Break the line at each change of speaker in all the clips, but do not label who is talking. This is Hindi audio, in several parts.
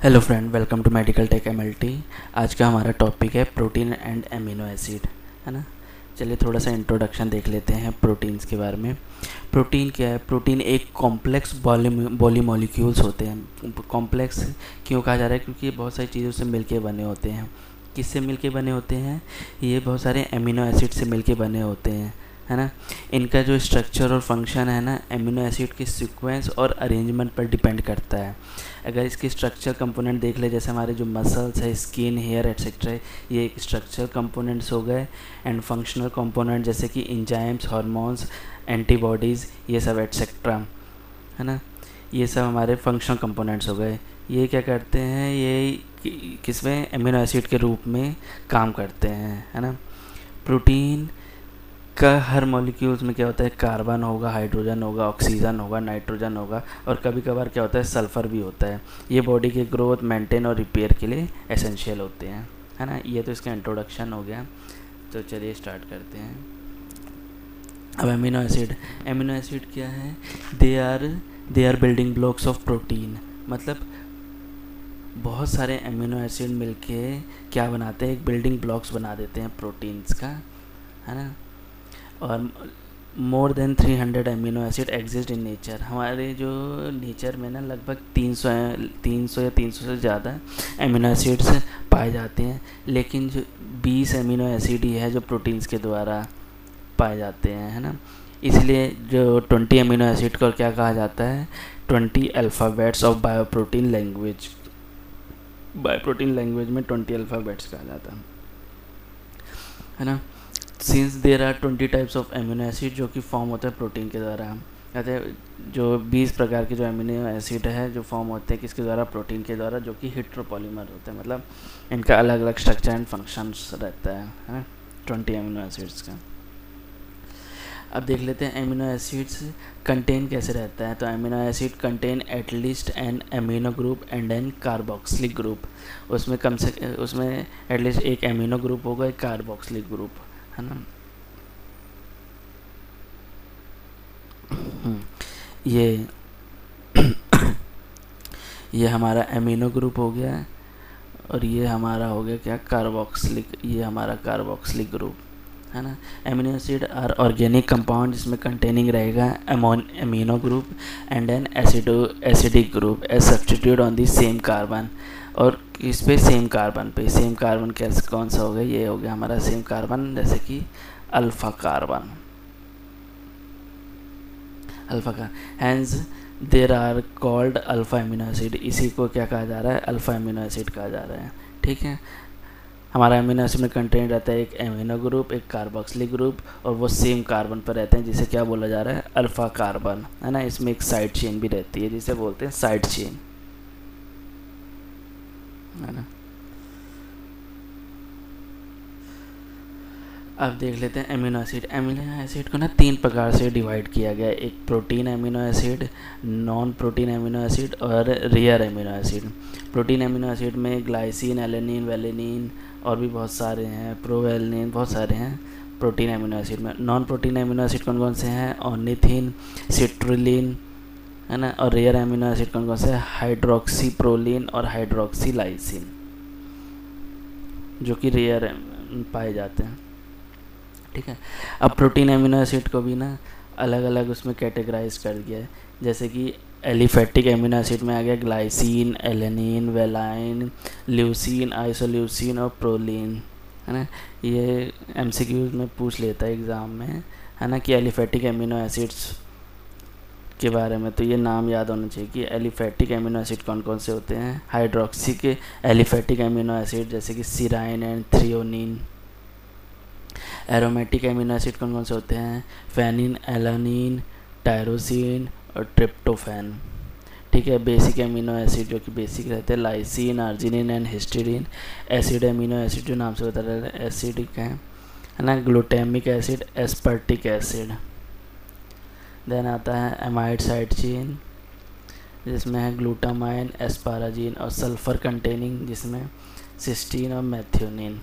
Hello friend, welcome to medical tech MLT. आज का हमारा टॉपिक है प्रोटीन एंड एमिनो एसिड, है ना। चलिए थोड़ा सा इंट्रोडक्शन देख लेते हैं प्रोटीन्स के बारे में। प्रोटीन क्या है? प्रोटीन एक कॉम्प्लेक्स बॉडी मॉलिक्यूल्स होते हैं। कॉम्प्लेक्स क्यों कहा जा रहा है? क्योंकि ये बहुत सारी चीज़ों से मिलके बने होते हैं। किससे मिलके बने होते हैं? ये बहुत सारे एमिनो एसिड से मिलके बने होते हैं, है ना। इनका जो स्ट्रक्चर और फंक्शन है ना, एमिनो एसिड के सीक्वेंस और अरेंजमेंट पर डिपेंड करता है। अगर इसके स्ट्रक्चर कंपोनेंट देख ले, जैसे हमारे जो मसल्स है, स्किन, हेयर एट्सेट्रा, ये एक स्ट्रक्चर कंपोनेंट्स हो गए। एंड फंक्शनल कंपोनेंट जैसे कि इंजाइम्स, हार्मोन्स, एंटीबॉडीज़, ये सब एट्सेट्रा, है ना। ये सब हमारे फंक्शनल कंपोनेंट्स हो गए। ये क्या करते हैं? ये किसमें? एमिनो एसिड के रूप में काम करते हैं, है ना। प्रोटीन का हर मॉलिक्यूल्स में क्या होता है? कार्बन होगा, हाइड्रोजन होगा, ऑक्सीजन होगा, नाइट्रोजन होगा, और कभी कभार क्या होता है? सल्फ़र भी होता है। ये बॉडी के ग्रोथ, मेंटेन और रिपेयर के लिए एसेंशियल होते हैं, है ना। ये तो इसका इंट्रोडक्शन हो गया। तो चलिए स्टार्ट करते हैं। अब एमिनो एसिड क्या है? They are building blocks of protein. मतलब बहुत सारे एमिनो एसिड मिलके क्या बनाते हैं? एक बिल्डिंग ब्लॉक्स बना देते हैं प्रोटीन्स का, है ना। और more than 300 amino acid exist in nature. हमारे जो नेचर में ना लगभग 300 या 300 से ज़्यादा एमिनो एसिड्स पाए जाते हैं, लेकिन जो 20 एमिनो एसिड ही है जो प्रोटीन्स के द्वारा पाए जाते हैं, है ना। इसलिए जो 20 एमिनो एसिड को क्या कहा जाता है? 20 alphabets of bioprotein language. Bioprotein language में 20 अल्फ़ाबेट्स कहा जाता है ना। Since there are 20 types of amino acid जो कि फॉर्म होता है प्रोटीन के द्वारा। कहते हैं जो 20 प्रकार के जो एमिनो एसिड है जो फॉर्म होते हैं किसके द्वारा? प्रोटीन के द्वारा, जो कि हेट्रोपॉलीमर होते हैं। मतलब इनका अलग अलग स्ट्रक्चर एंड फंक्शंस रहता है ना, 20 एमिनो एसिड्स का। अब देख लेते हैं एमिनो एसिड्स कंटेन कैसे रहता है। तो amino acid contain at least an amino group and an carboxylic group. उसमें एटलीस्ट एक एमिनो ग्रुप होगा, एक कार्बोक्सिलिक ग्रुप, है ना। ये ये हमारा एमिनो ग्रुप हो गया, और ये हमारा हो गया क्या? कार्बोक्सिलिक। ये हमारा कार्बोक्सिलिक ग्रुप, है ना। Amino acid are organic compound जिसमें कंटेनिंग रहेगा amino group and an acidic group as substitute on the same carbon. और इस पे सेम कार्बन कैसे कौन सा हो गया? ये हो गया हमारा सेम कार्बन, जैसे कि alpha carbon. Hence there are called alpha amino acid. इसी को क्या कहा जा रहा है? अल्फ़ा एमिनो एसिड कहा जा रहा है, ठीक है। हमारा एमिनो एसिड में कंटेंट रहता है एक एमिनो ग्रुप, एक कार्बोक्सिलिक ग्रुप, और वो सेम कार्बन पर रहते हैं, जिसे क्या बोला जा रहा है? अल्फ़ा कार्बन, है ना। इसमें एक साइड चेन भी रहती है जिसे बोलते हैं साइड चेन, है ना। अब देख लेते हैं एमिनो एसिड को ना 3 प्रकार से डिवाइड किया गया है। एक protein amino acid, non protein amino acid और rare amino acid. Protein amino acid में ग्लाइसिन, एलेनिन, वेलिनिन और भी बहुत सारे हैं, प्रोवेलिन, बहुत सारे हैं प्रोटीन एमिनो एसिड में। नॉन प्रोटीन एमिनो एसिड कौन कौन से हैं? ऑर्निथिन, सिट्रुलिन, है ना। और रेयर एमिनो एसिड कौन कौन से हैं? हाइड्रोक्सीप्रोलिन और हाइड्रोक्सीलाइसिन, जो कि रेयर पाए जाते हैं, ठीक है। अब प्रोटीन एमिनो एसिड को भी ना अलग अलग उसमें कैटेगराइज कर दिया है। जैसे कि एलिफेटिक एमिनो एसिड में आ गया glycine, alanine, valine, leucine, isoleucine और प्रोलिन, है ना। ये एमसीक्यूज में पूछ लेता है एग्ज़ाम में, है ना, कि एलिफेटिक एमिनो एसिड्स के बारे में। तो ये नाम याद होना चाहिए कि एलिफेटिक एमिनो एसिड कौन कौन से होते हैं। हाइड्रोक्सी के एलिफेटिक एमिनो एसिड जैसे कि serine and threonine. Aromatic amino acid कौन कौन से होते हैं? फेनिन, एलानिन, टायरोसिन और ट्रिप्टोफैन, ठीक है। बेसिक एमिनो एसिड जो कि बेसिक रहते हैं, lysine, arginine and histidine. Acid amino acid जो नाम से बता रहे हैं एसिडिक है ना। Glutamic acid, aspartic acid. Then आता है एमाइड साइड चेन जिसमें है ग्लूटामाइन, एस्पाराजीन और सल्फर कंटेनिंग जिसमें सिस्टीन और मैथ्योनिन,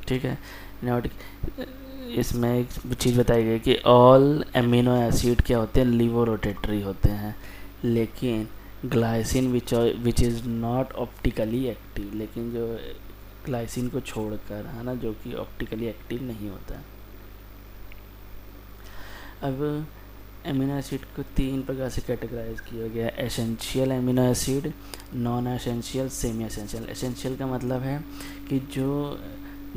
ठीक है। इसमें एक चीज़ बताई गई कि ऑल एमिनो एसिड क्या होते हैं? लिवो रोटेटरी होते हैं, लेकिन glycine which is not optically active, लेकिन जो ग्लाइसिन को छोड़कर, है ना, जो कि ऑप्टिकली एक्टिव नहीं होता है। अब एमिनो एसिड को 3 प्रकार से कैटेगराइज किया गया है। Essential amino acid, non essential, semi essential. Essential का मतलब है कि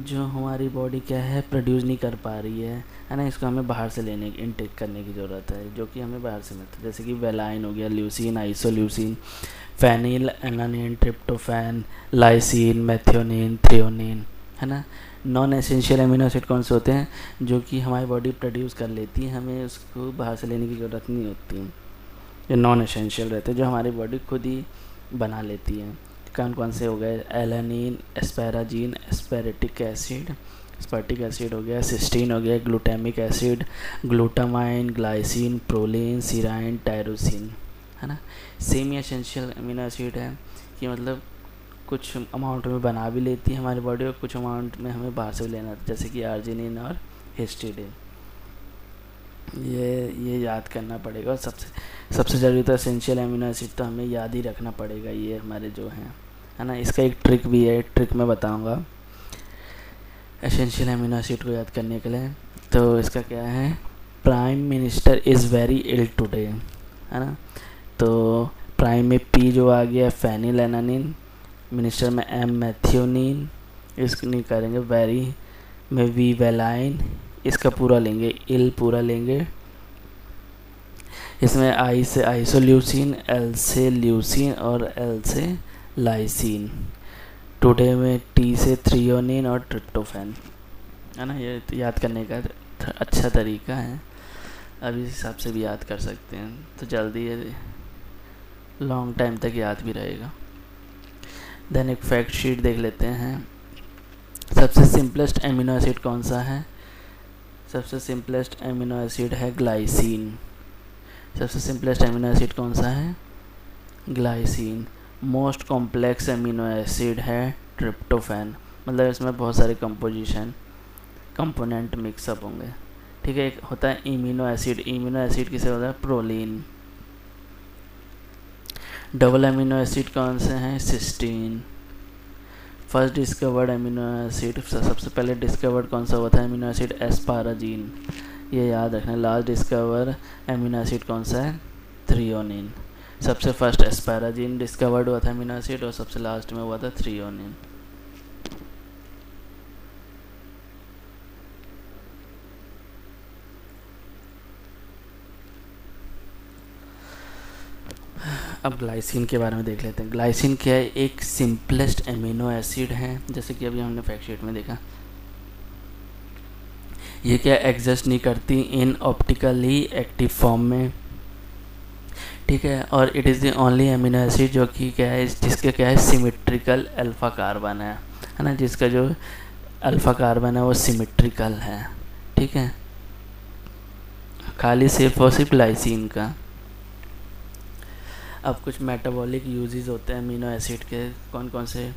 जो हमारी बॉडी क्या है प्रोड्यूस नहीं कर पा रही है ना, इसको हमें बाहर से लेने इनटेक करने की ज़रूरत है, जो कि हमें बाहर से मिलता है, जैसे कि वेलाइन हो गया, leucine, isoleucine, phenylalanine, tryptophan, lysine, methionine, threonine, है ना। नॉन एसेंशियल एमिनो एसिड कौन से होते हैं? जो कि हमारी बॉडी प्रोड्यूस कर लेती है, हमें उसको बाहर से लेने की ज़रूरत नहीं होती। ये नॉन एसेंशियल रहते हैं, जो हमारी बॉडी खुद ही बना लेती है। कौन कौन से हो गए? एलानिन, एस्पैराजीन, एस्पेरेटिक एसिड, स्पर्टिक एसिड हो गया, सिस्टीन हो गया, glutamic acid, glutamine, glycine, proline, serine, tyrosine, है ना। सेमी एसेंशियल अमीनो एसिड है कि मतलब कुछ अमाउंट में बना भी लेती है हमारी बॉडी और कुछ अमाउंट में हमें बाहर से लेना, जैसे कि आर्जिनिन और हिस्टिडिन। ये याद करना पड़ेगा। और सबसे ज़रूरी तो एसेंशियल अमीनो एसिड तो हमें याद ही रखना पड़ेगा, ये हमारे जो हैं, है ना। इसका एक ट्रिक भी है, ट्रिक मैं बताऊंगा एसेंशियल अमीनो एसिड को याद करने के लिए। तो इसका क्या है? Prime minister is very ill today, है ना। तो प्राइम में पी जो आ गया फेनिल एनानिन, मिनिस्टर में एम मैथियोनिन, इसको नहीं करेंगे, वेरी में वी वेलाइन, इसका पूरा लेंगे, इल पूरा लेंगे, इसमें आई से आइसोल्यूसिन, एल से ल्यूसिन और एल से लाइसिन, टुडे में टी से थ्रियोनिन और ट्रिप्टोफैन, है ना। ये याद करने का अच्छा तरीका है, अब इस हिसाब से भी याद कर सकते हैं, तो जल्दी ये लॉन्ग टाइम तक याद भी रहेगा। देन एक फैक्ट शीट देख लेते हैं। सबसे सिंपलेस्ट एमिनो एसिड कौन सा है? सबसे सिंपलेस्ट एमिनो एसिड है ग्लाइसिन। सबसे सिंपलेस्ट एमिनो एसिड कौन सा है? Glycine. Most complex amino acid है ट्रिप्टोफैन, मतलब इसमें बहुत सारे कंपोनेंट मिक्सअप होंगे, ठीक है। एक होता है इम्यूनो एसिड। इम्यूनो एसिड किसे होता है? प्रोलीन। डबल एमिनो एसिड कौन से हैं? Cysteine. First discovered amino acid, सबसे पहले डिस्कवर्ड कौन सा हुआ था एमिनो एसिड? एस्पाराजीन, ये याद रखना। लास्ट डिस्कवर एमिनो एसिड कौन सा है? थ्रियोनिन। सबसे फर्स्ट एस्पाराजीन डिस्कवर्ड हुआ था एमिनो एसिड और सबसे लास्ट में हुआ था थ्रियोनिन। अब ग्लाइसिन के बारे में देख लेते हैं। ग्लाइसिन क्या है? एक सिंपलेस्ट एमिनो एसिड है, जैसे कि अभी हमने फैक्ट शीट में देखा। ये क्या एग्जिस्ट नहीं करती इन ऑप्टिकली एक्टिव फॉर्म में, ठीक है। और it is the only amino acid जो कि क्या है, जिसका क्या है सिमेट्रिकल अल्फ़ा कार्बन है ना, जिसका जो अल्फ़ा कार्बन है वो सिमेट्रिकल है, ठीक है। खाली सिर्फ और सिर्फ ग्लाइसिन का। अब कुछ मेटाबॉलिक यूजेस होते हैं अमीनो एसिड के, कौन कौन से?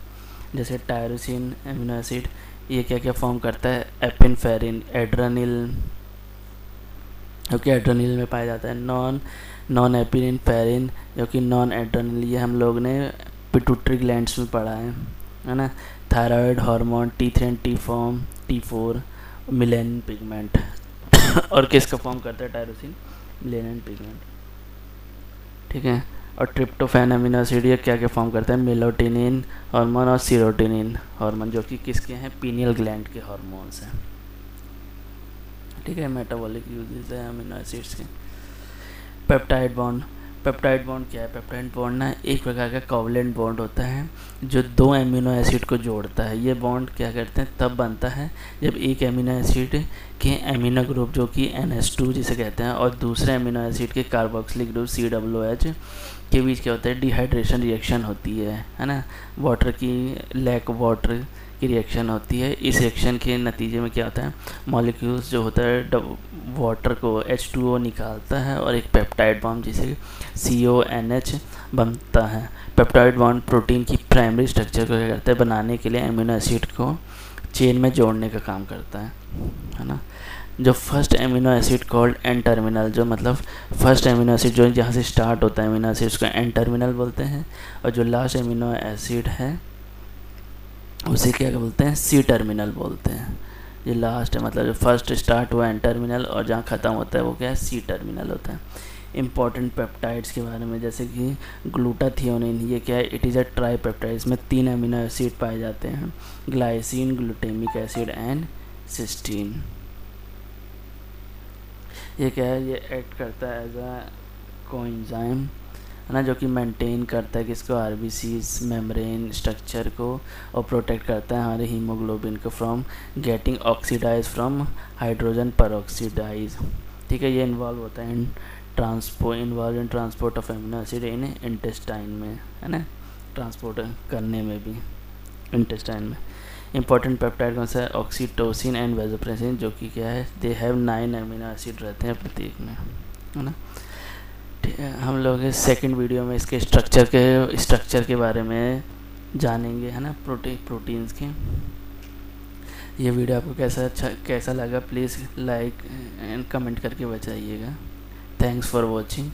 जैसे टायरोसिन अमीनो एसिड, ये क्या क्या फॉर्म करता है? एपिनफेरिन, एड्रेनिल, जो कि एड्रेनिल में पाया जाता है। नॉन एपिनफेरिन, जो कि नॉन एड्रेनिल, ये हम लोग ने पिट्यूटरी ग्लैंड्स में पढ़ा है ना। Thyroid hormone, T3 T4, melanin pigment और किसका फॉर्म करता है टायरोसिन? मिलेनिन पिगमेंट, ठीक है। और ट्रिप्टोफैन अमीनो एसिड ये क्या क्या फॉर्म करता है? मेलाटोनिन हार्मोन और सीरोटोनिन हार्मोन, जो कि किसके हैं? पीनियल ग्लैंड के हार्मोन्स हैं, ठीक है। मेटाबॉलिक यूजेस है अमीनो एसिड्स के। पेप्टाइड बॉन्ड क्या है? पेप्टाइड बॉन्ड ना एक प्रकार का कोवलेंट बॉन्ड होता है जो 2 एमिनो एसिड को जोड़ता है। ये बॉन्ड क्या करते हैं? तब बनता है जब एक एमिनो एसिड के एमिनो ग्रुप जो कि NH2 जिसे कहते हैं और दूसरे एमिनो एसिड के कार्बोक्सिलिक ग्रुप COOH के बीच क्या होता है? डिहाइड्रेशन रिएक्शन होती है ना। वाटर की लैक वाटर की रिएक्शन होती है। इस रिएक्शन के नतीजे में क्या होता है? मॉलिक्यूल्स जो होता है वाटर को H2O निकालता है और एक पेप्टाइड बॉन्ड जिसे CONH बनता है। पेप्टाइड बॉन्ड प्रोटीन की प्राइमरी स्ट्रक्चर को क्या करता है? बनाने के लिए एमिनो एसिड को चेन में जोड़ने का काम करता है ना। जो first amino acid called an terminal, जो मतलब फर्स्ट एमिनो एसिड जो जहाँ से स्टार्ट होता है एमिनो एसिड उसको एन टर्मिनल बोलते हैं, और जो लास्ट एमिनो एसिड है उसे क्या बोलते हैं, सी टर्मिनल बोलते हैं। ये लास्ट है मतलब जो फर्स्ट स्टार्ट हुआ एन टर्मिनल और जहाँ ख़त्म होता है वो क्या है, सी टर्मिनल होता है। इंपॉर्टेंट पेप्टाइड्स के बारे में, जैसे कि ग्लूटाथियोनिन, ये क्या है, it is a tripeptide, इसमें 3 अमीनो एसिड पाए जाते हैं, glycine, glutamic acid and cysteine. ये क्या है, ये एक्ट करता है एज अ कोएंजाइम है ना, जो कि मेंटेन करता है किसको, आरबीसीज मेम्ब्रेन स्ट्रक्चर को, और प्रोटेक्ट करता है हमारे हीमोग्लोबिन को from getting oxidise from hydrogen peroxide. ठीक है, ये इन्वॉल्व होता है in transport of amino acid in intestine में, है ना, ट्रांसपोर्ट करने में भी इंटेस्टाइन में। इंपॉर्टेंट पेप्टाइड कौन सा है, ऑक्सीटोसिन एंड वेसोप्रेसिन, जो कि क्या है, दे हैव 9 अमीनो एसिड रहते हैं प्रत्येक में, है ना। हम लोग सेकंड वीडियो में इसके स्ट्रक्चर के बारे में जानेंगे, है ना, प्रोटीन्स के। ये वीडियो आपको कैसा लगा, प्लीज़ लाइक एंड कमेंट करके बताइएगा। Thanks for watching.